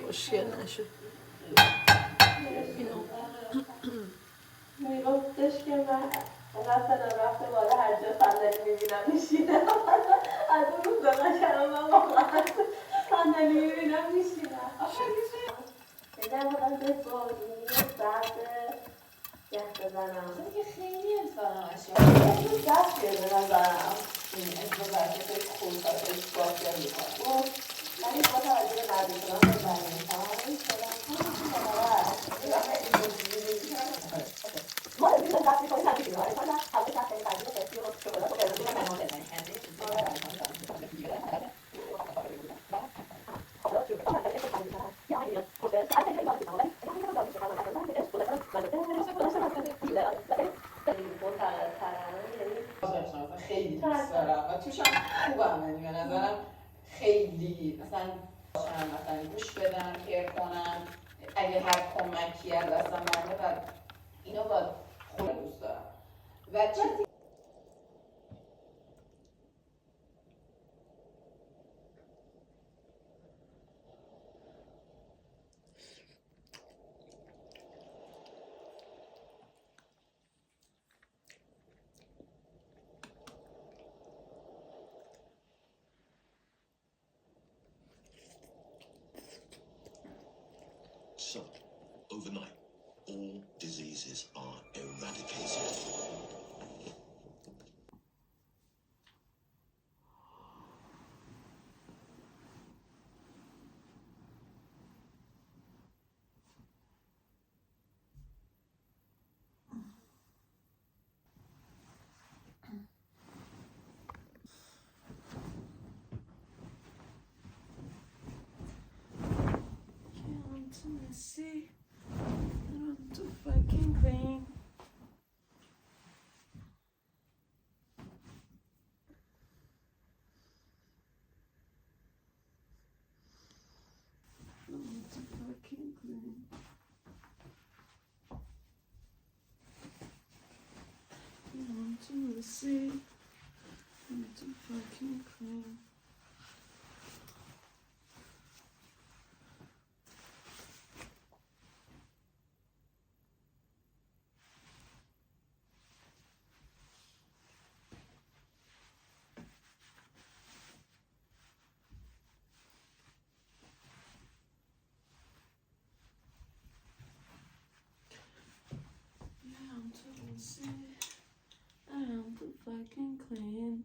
خوشگل نشد. میگفتش که من رفته بالا هر جا صندلی میبینم میشینم. از اون روز قشنگ من واقعا صندلی میبینم میشینم. بگم بودم به بازی بعد گه بزنم. چون که خیلی انسان اشیاء دست بیاره به نظرم. این انتظار که خیلی خوب و اثبات میکنم. ولی با توجه به نزدیک شدن به بدنسان ما دیگه دست می‌کنیم نزدیک می‌شیم. مثلا همه شخص خیلی قدیمی خیلی و شکلات و قرمز رو بزنیم. خیلی دوست دارم و توش هم خوبم. یعنی به نظرم خیلی مثلا گوش بدم، کیر کنم، اگه هر کمکی از دستم برمیاد اینو باید خیلی دوست دارم. و چیزی So, overnight, all diseases are eradicated. See, I'm too fucking clean. I'm too fucking clean. I'm too see. I'm too fucking clean. I'm too see. I'm too fucking clean.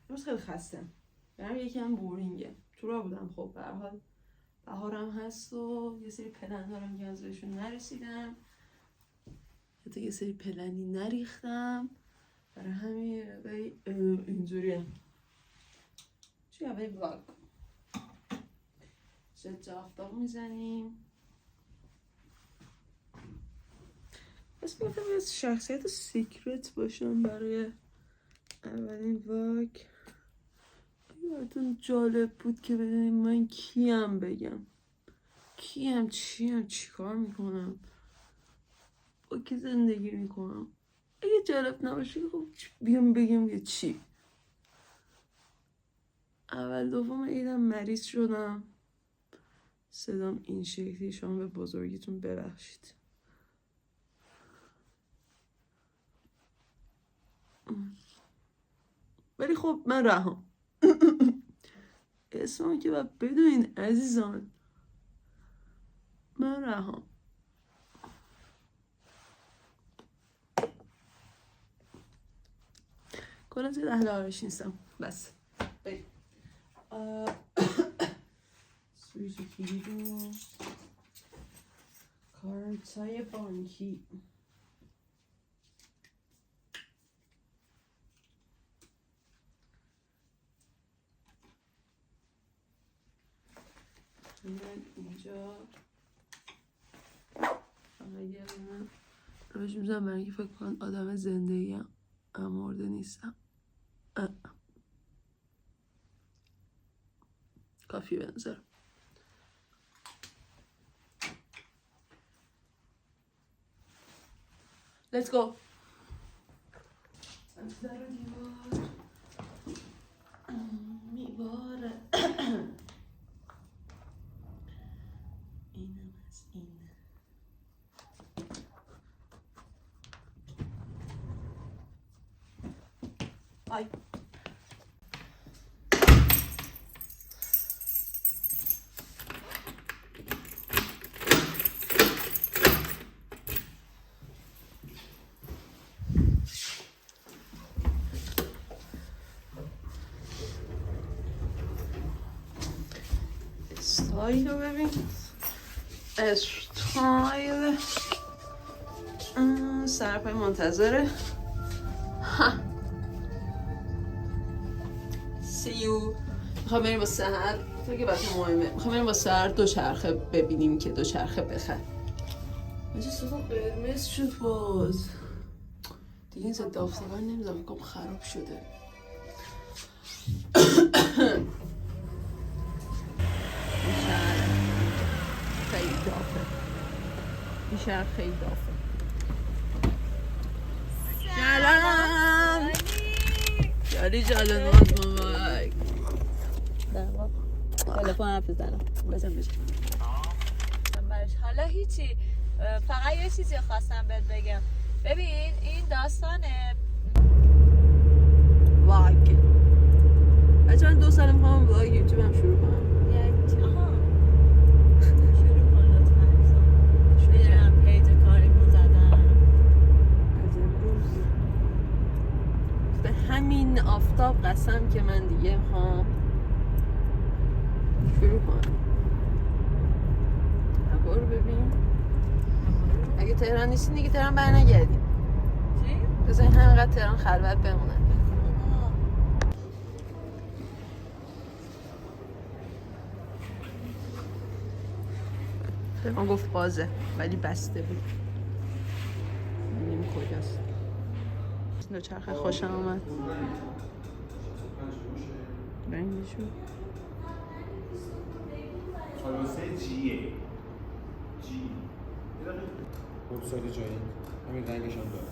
امروز خیلی خستم. برام یکم بورینگه. تو راه بودم خب به هر حال بهارم هست و یه سری پلن دارم که از بهشون نرسیدم. حتی یه سری پلنی نریختم. برای همین اینجوریه. چی اولی ولاگ شد آفتاب میزنیم. بس میگفتم از شخصیت سیکرت باشم برای اولین ولاگ. براتون جالب بود که بدونیم من کیم، بگم کیم، چیم، چی کار میکنم، با کی زندگی میکنم. اگه جالب نباشه خب بیام بگم یه چی. اول دوم عیدم مریض شدم، صدام این شکلی، شما به بزرگیتون ببخشید. ولی خب من رهام. اسمم که باید بدونین عزیزان، من رهام. کلا زیاد اهل آرایش نیستم. بس بریم. سویچ کلید و کارتای بانکی. من اینجا اگر من روش میزنم برای اینکه فکر کنم آدم زندگیم، اما مرده نیستم. کافی به نظر. Let's go. در و دیوار میباره. اینم از این. بای. استایل رو ببین. استایل سرپای منتظره. See you. میخوام بریم با سهر، تو که وقت مهمه، میخوام بریم با سهر دوچرخه ببینیم که دوچرخه بخر. اینجا صدا قرمز شد باز. دیگه این ضد آفتابر نمیدونم، فکر کنم خراب شده. این شهر خیلی دافه. این شهر خیلی دافه. سلام. جالی جالنات مامای. تلفن حرف بزنم بزن. حالا هیچی، فقط یه چیزی خواستم بهت بگم. ببین این داستان واگ. بچه من 2 سال میخوام ولاگ یوتیوب هم شروع کنم. یعنی شروع کن لطفا. میرم پیج کاریمو زدم از امروز به همین آفتاب قسم که من دیگه میخوام شروع کنم. هوا رو ببین. اگه تهران نیستین دیگه تهران برنگردین. چی؟ بذارین همینقدر تهران خلوت بمونه. تهران گفت بازه ولی بسته بود. ببینیم کجاست. دوچرخه خوشم آمد. رنگشو خلاصه جیه جی وبسایت جایی همین رنگشان داره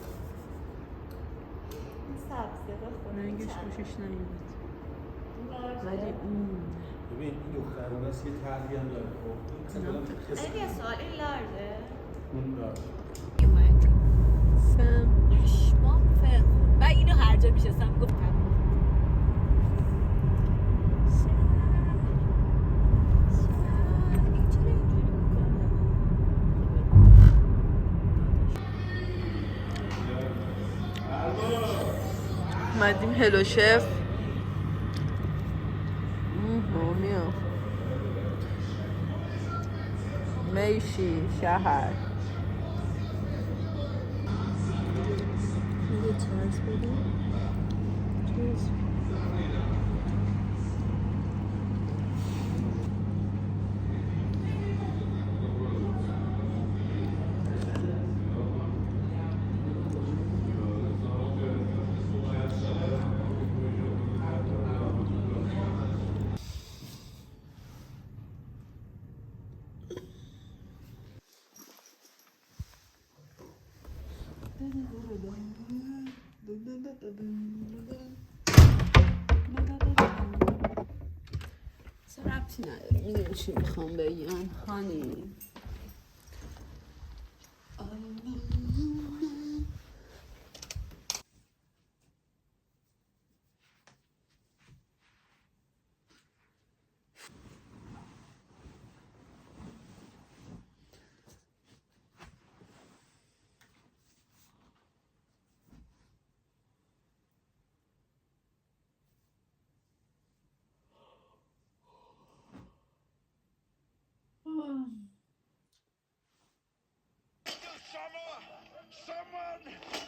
رنگش خوشش نمیاد ولی ببین این دخترانه است که طرحی هم داره خب این یه سوال این لارده اون داره فهم پشمام فهم و اینو هر جا میشستم گفتم اومدیم هلو شف. مامیا میشی شهر یه چیز بدیم چیز ربطی نداره. میدونی چی میخوام بگم هانی؟ Someone